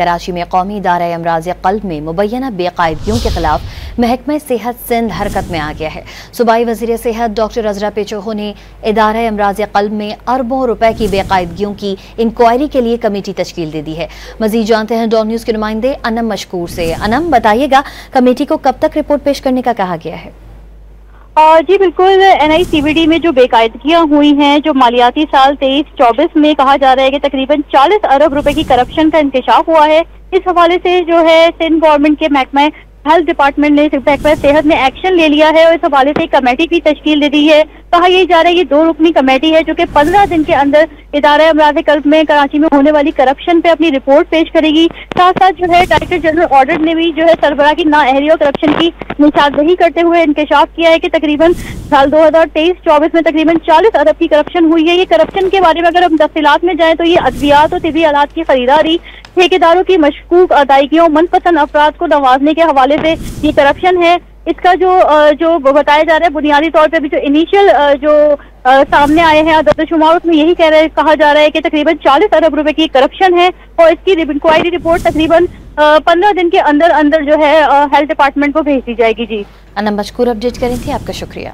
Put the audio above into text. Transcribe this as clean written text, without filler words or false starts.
कराची में कौमी इदारा अमराज क़ल्ब में मुबैना बेकायदगियों के खिलाफ महकमा सेहत सिंध हरकत में आ गया है। सूबाई वज़ीर सेहत डॉक्टर अज़रा पेचोहो ने इदारा अमराज क़ल्ब में अरबों रुपए की बेकायदगियों की इंक्वायरी के लिए कमेटी तश्कील दे दी है। मजीद जानते हैं डॉन न्यूज़ के नुमाइंदे अनम मशकूर से। अनम, बताइएगा कमेटी को कब तक रिपोर्ट पेश करने का कहा गया है? जी बिल्कुल, NICVD में जो बेकायदगियां हुई हैं, जो मालियाती साल 23-24 में कहा जा रहा है कि तकरीबन 40 अरब रुपए की करप्शन का इंकशाफ हुआ है। इस हवाले से जो है सिंध गवर्नमेंट के महकमा हेल्थ डिपार्टमेंट ने, महकमा सेहत ने एक्शन ले लिया है और इस हवाले से एक कमेटी की तश्कील दे दी है। कहा यही जा रहा है ये 2 रुकनी कमेटी है जो कि 15 दिन के अंदर इदारा अमराज क़ल्ब में कराची में होने वाली करप्शन पे अपनी रिपोर्ट पेश करेगी। साथ साथ जो है डायरेक्टर जनरल ऑडिट ने भी जो है सरबराह की नाअहली और करप्शन की निशानदही करते हुए इंकशाफ किया है कि तकरीबन साल 2023-24 में तकरीबन 40 अरब की करप्शन हुई है। ये करप्शन के बारे में अगर हम तफसीलात में जाएं तो ये अद्वियात और तिबी आलात की खरीदारी, ठेकेदारों की मशकूक अदायगियों, मनपसंद अफराद को नवाजने के हवाले से ये करप्शन है। इसका जो बताया जा रहा है बुनियादी तौर पर भी जो इनिशियल सामने आए हैं अदद-ओ-शुमार, उसमें यही कहा जा रहा है कि तकरीबन 40 अरब रुपए की करप्शन है और इसकी इंक्वायरी रिपोर्ट तकरीबन 15 दिन के अंदर अंदर जो है हेल्थ डिपार्टमेंट को भेज दी जाएगी। जी अनम मशकूर, अपडेट करें थी, आपका शुक्रिया।